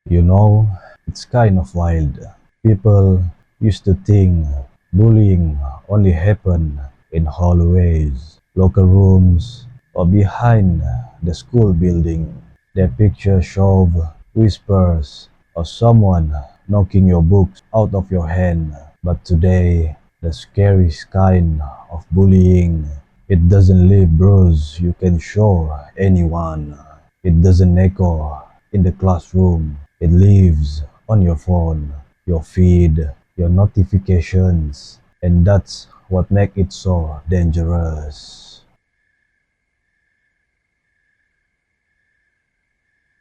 You know, it's kind of wild. People used to think bullying only happened in hallways, locker rooms, or behind the school building. Their pictures show whispers or someone knocking your books out of your hand. But today, the scariest kind of bullying, it doesn't leave bruise you can show anyone. It doesn't echo in the classroom. It lives on your phone, your feed, your notifications, and that's what makes it so dangerous.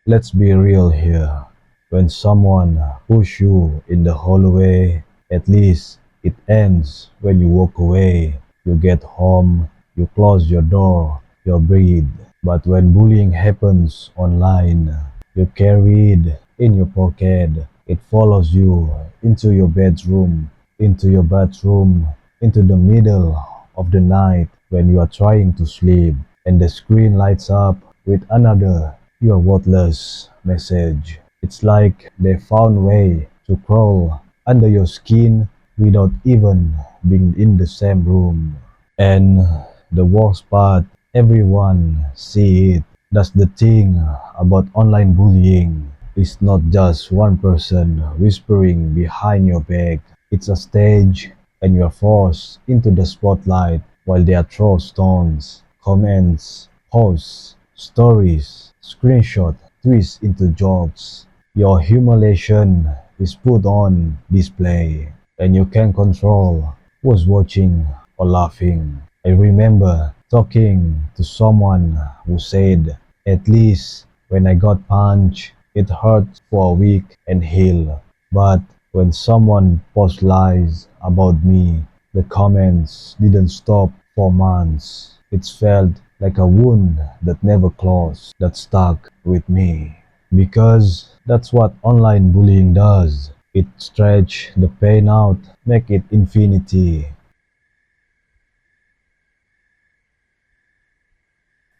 Let's be real here. When someone pushes you in the hallway, at least it ends when you walk away. You get home, you close your door, you breathe. But when bullying happens online, you carry it in your pocket. It follows you into your bedroom, into your bathroom, into the middle of the night when you are trying to sleep, and the screen lights up with another "you are worthless" message. It's like they found a way to crawl under your skin without even being in the same room. And the worst part, everyone see it. That's the thing about online bullying. It's not just one person whispering behind your back. It's a stage and you're forced into the spotlight while they throw stones, comments, posts, stories, screenshot, twist into jokes. Your humiliation is put on display and you can control who's watching or laughing. I remember talking to someone who said, "At least when I got punched, it hurt for a week and healed." But when someone posts lies about me, the comments didn't stop for months. It felt like a wound that never closed, that stuck with me. Because that's what online bullying does. It stretch the pain out, make it infinity.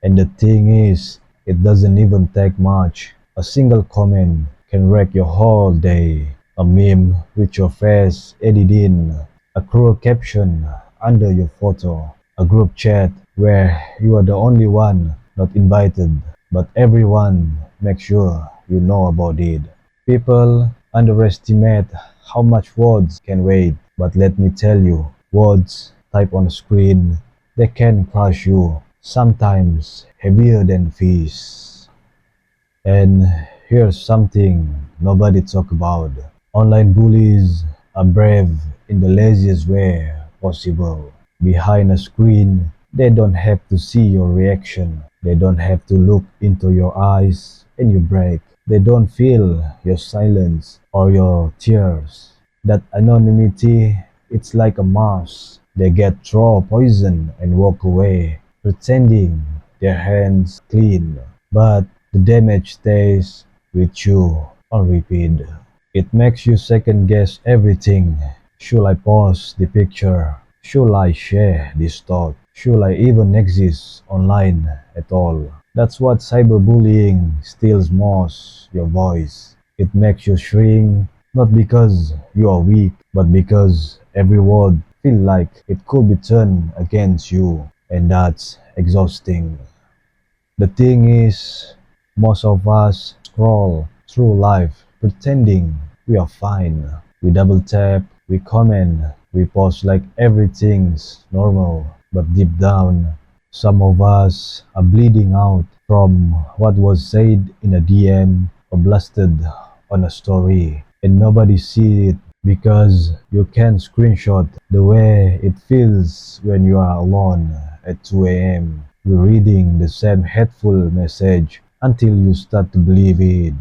And the thing is, it doesn't even take much. A single comment can wreck your whole day. A meme with your face edited in, a cruel caption under your photo, a group chat where you are the only one not invited, but everyone makes sure you know about it. People underestimate how much words can weigh, but let me tell you, words typed on a screen, they can crush you, sometimes heavier than fish. And here's something nobody talk about. Online bullies are brave in the laziest way possible. Behind a screen, they don't have to see your reaction. They don't have to look into your eyes and you break. They don't feel your silence or your tears. That anonymity, it's like a mouse. They get throw poison and walk away, pretending their hands clean. But the damage stays with you on repeat. It makes you second guess everything. Should I post the picture? Should I share this thought? Should I even exist online at all? That's what cyberbullying steals most, your voice. It makes you shrink, not because you are weak, but because every word feels like it could be turned against you, and that's exhausting. The thing is, most of us scroll through life pretending we are fine. We double tap, we comment, we post like everything's normal. But deep down, some of us are bleeding out from what was said in a DM or blasted on a story. And nobody sees it because you can't screenshot the way it feels when you are alone at 2 a.m. reading the same hateful message until you start to believe it.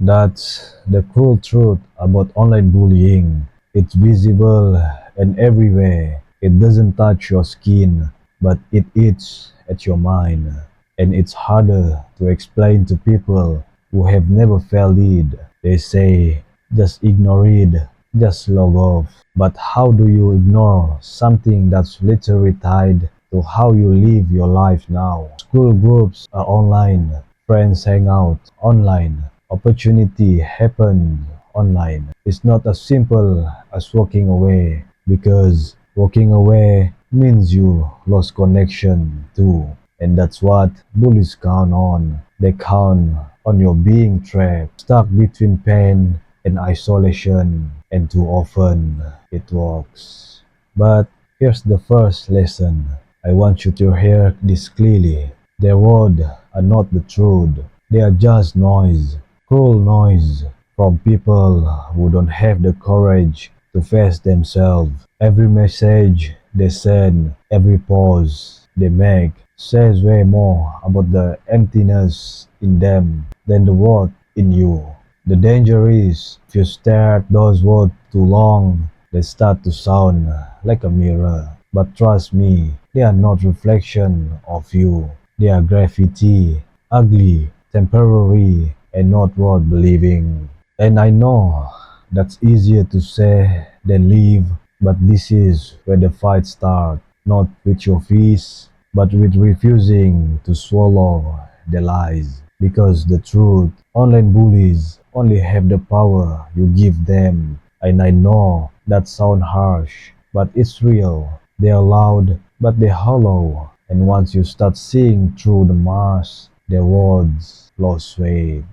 That's the cruel truth about online bullying. It's visible and everywhere. It doesn't touch your skin, but it eats at your mind. And it's harder to explain to people who have never felt it. They say, just ignore it, just log off. But how do you ignore something that's literally tied to how you live your life now. School groups are online, friends hang out online, opportunity happen online. It's not as simple as walking away, because walking away means you lost connection too. And that's what bullies count on. They count on your being trapped, stuck between pain and isolation, and too often it works. But here's the first lesson. I want you to hear this clearly. Their words are not the truth. They are just noise, cruel noise from people who don't have the courage to face themselves. Every message they send, every pause they make says way more about the emptiness in them than the word in you. The danger is, if you stare at those words too long, they start to sound like a mirror. But trust me, they are not reflection of you. They are graffiti, ugly, temporary, and not worth believing. And I know that's easier to say than leave, but this is where the fight starts, not with your fists, but with refusing to swallow the lies. Because the truth, online bullies only have the power you give them. And I know that sounds harsh, but it's real. They are loud, but they're hollow. And once you start seeing through the mask, their words lose weight.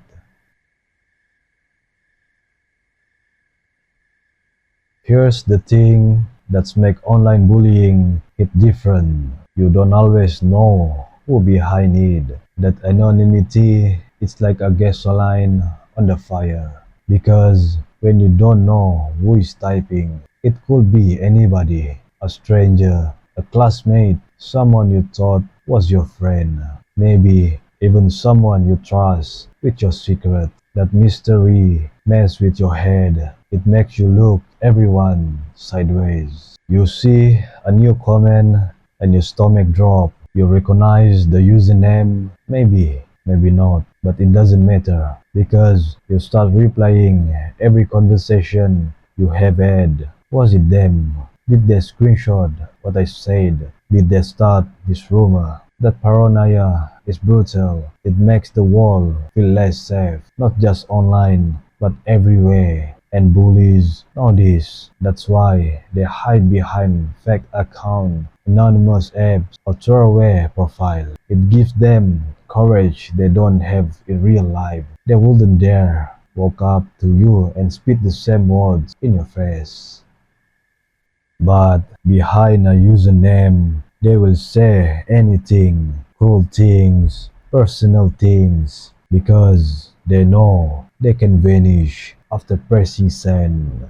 Here's the thing that's make online bullying hit different. You don't always know who behind it. That anonymity is like a gasoline on the fire. Because when you don't know who is typing, it could be anybody, a stranger, a classmate, someone you thought was your friend, maybe even someone you trust with your secret. That mystery mess with your head. It makes you look everyone sideways. You see a new comment and your stomach drop. You recognize the username, maybe not, but it doesn't matter, because you start replying every conversation you have had. Was it them? Did they screenshot what I said? Did they start this rumor? That paranoia is brutal. It makes the world feel less safe, not just online, but everywhere. And bullies know this. That's why they hide behind fake accounts, anonymous apps, or throwaway profile. It gives them courage they don't have in real life. They wouldn't dare walk up to you and spit the same words in your face. But behind a username, they will say anything, cruel things, personal things, because they know they can vanish after pressing send.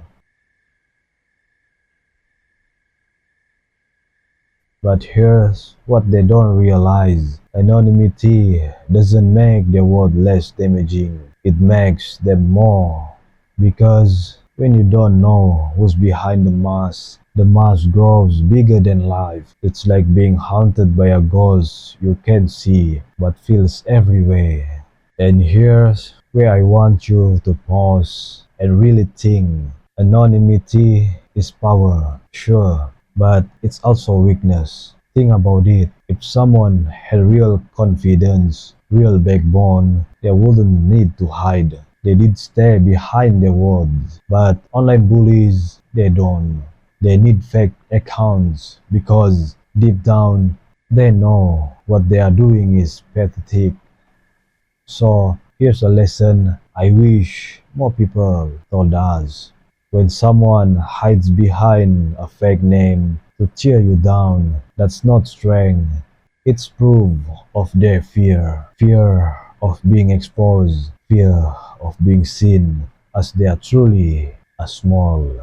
But here's what they don't realize. Anonymity doesn't make their word less damaging. It makes them more. Because when you don't know who's behind the mask grows bigger than life. It's like being haunted by a ghost you can't see but feels everywhere. And here's where I want you to pause and really think. Anonymity is power, sure, but it's also weakness. Think about it. If someone had real confidence, real backbone, they wouldn't need to hide. They did stay behind their words. But online bullies, they don't. They need fake accounts because deep down they know what they are doing is pathetic. So here's a lesson I wish more people told us. When someone hides behind a fake name to tear you down, that's not strength. It's proof of their fear. Fear of being exposed. Fear of being seen as they are truly a small.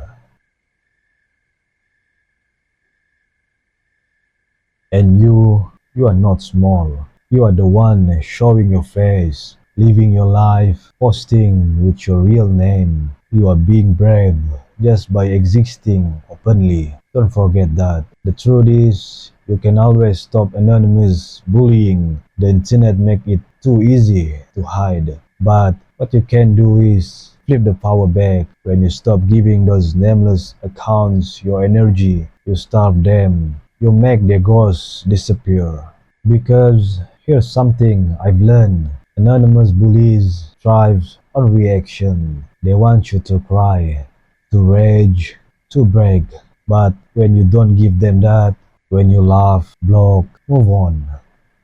And you are not small. You are the one showing your face, living your life, posting with your real name. You are being brave just by existing openly. Don't forget that. The truth is, you can always stop anonymous bullying. The internet make it too easy to hide. But what you can do is flip the power back. When you stop giving those nameless accounts your energy, you starve them. you make their ghosts disappear. Because here's something I've learned. Anonymous bullies thrive on reaction. They want you to cry, to rage, to break. But when you don't give them that, when you laugh, block, move on,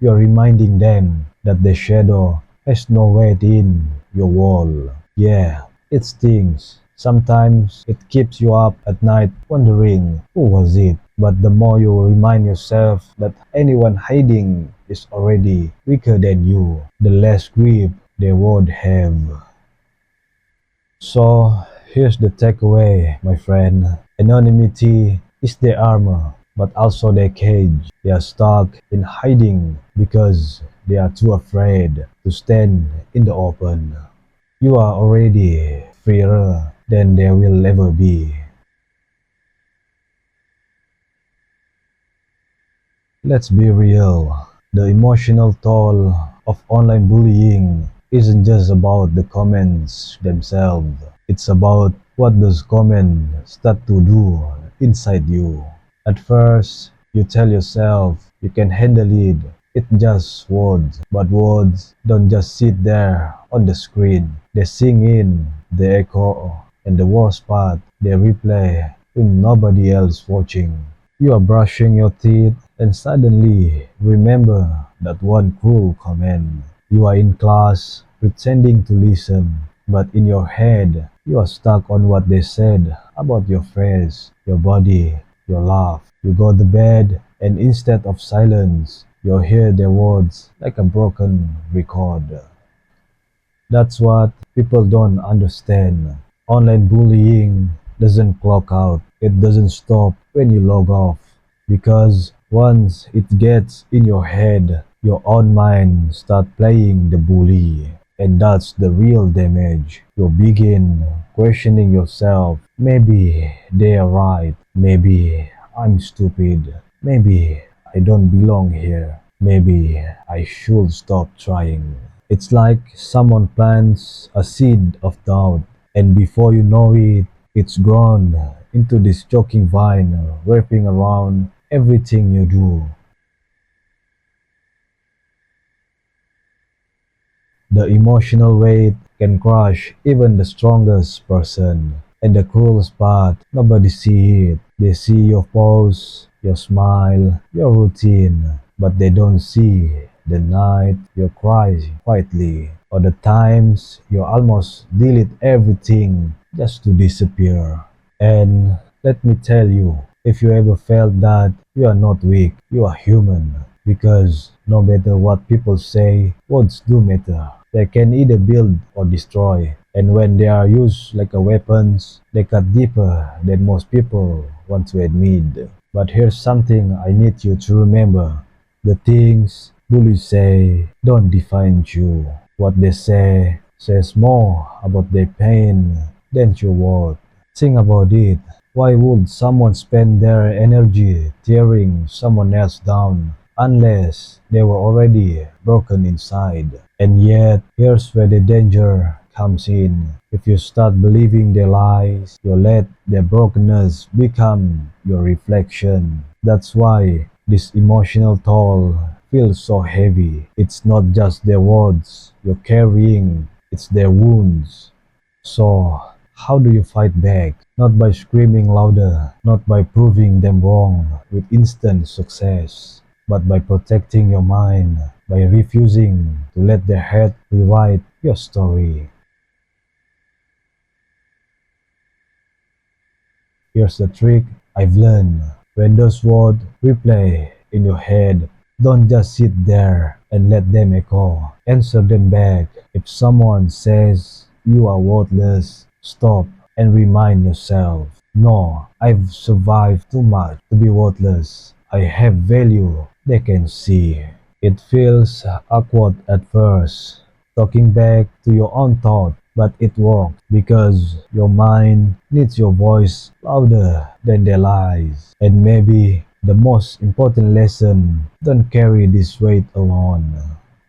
you're reminding them that the shadow has no weight in your wall. Yeah, it stings. Sometimes it keeps you up at night wondering who was it. But the more you remind yourself that anyone hiding is already weaker than you, the less grip they would have. So here's the takeaway, my friend. Anonymity is their armor, but also their cage. They are stuck in hiding because they are too afraid to stand in the open. You are already freer than they will ever be. Let's be real. The emotional toll of online bullying isn't just about the comments themselves. It's about what those comments start to do inside you. At first, you tell yourself you can handle it. It's just words. But words don't just sit there on the screen. They sink in, they echo, and the worst part, they replay when nobody else watching. You are brushing your teeth and suddenly remember that one cruel comment. You are in class pretending to listen, but in your head you are stuck on what they said about your face, your body, your laugh. You go to bed and instead of silence, you hear their words like a broken record. That's what people don't understand. Online bullying doesn't clock out. It doesn't stop when you log off. Because once it gets in your head, your own mind start playing the bully. And that's the real damage. You begin questioning yourself. Maybe they are right. Maybe I'm stupid. Maybe I don't belong here. Maybe I should stop trying. It's like someone plants a seed of doubt, and before you know it, it's grown into this choking vine wrapping around everything you do. The emotional weight can crush even the strongest person. And the cruelest part, nobody see it. They see your pose, your smile, your routine, but they don't see the night you cry quietly, or the times you almost delete everything just to disappear. And let me tell you, if you ever felt that, you are not weak, you are human. Because no matter what people say, words do matter. They can either build or destroy. And when they are used like a weapons, they cut deeper than most people want to admit. But here's something I need you to remember. The things bullies say don't define you. What they say says more about their pain than your word. Think about it. Why would someone spend their energy tearing someone else down unless they were already broken inside? And yet, here's where the danger comes in. If you start believing their lies, you let their brokenness become your reflection. That's why this emotional toll feels so heavy. It's not just their words you're carrying, it's their wounds. So, how do you fight back? Not by screaming louder, not by proving them wrong with instant success, but by protecting your mind, by refusing to let their head rewrite your story. Here's the trick I've learned. When those words replay in your head, don't just sit there and let them echo. Answer them back. If someone says you are worthless, stop and remind yourself, no, I've survived too much to be worthless. I have value they can see. It feels awkward at first, talking back to your own thought, but it works because your mind needs your voice louder than their lies. And maybe the most important lesson, don't carry this weight alone.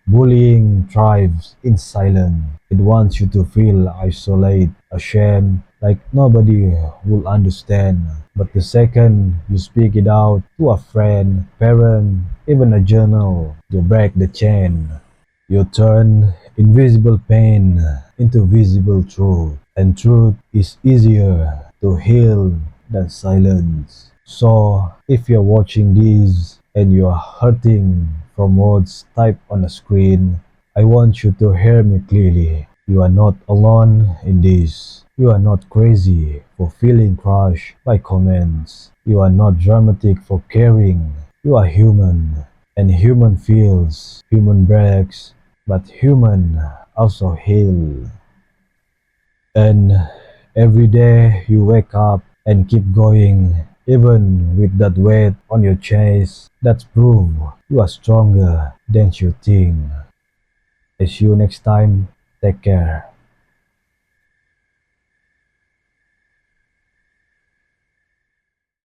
Bullying thrives in silence. It wants you to feel isolated, ashamed, like nobody will understand. But the second you speak it out to a friend, parent, even a journal, you break the chain. You turn invisible pain into visible truth, and truth is easier to heal than silence. So, if you're watching this and you're hurting from words typed on a screen, I want you to hear me clearly. You are not alone in this. You are not crazy for feeling crushed by comments. You are not dramatic for caring. You are human. And human feels, human breaks, but human also heal. And every day you wake up and keep going, even with that weight on your chest, that's proof you are stronger than you think. See you next time. Take care.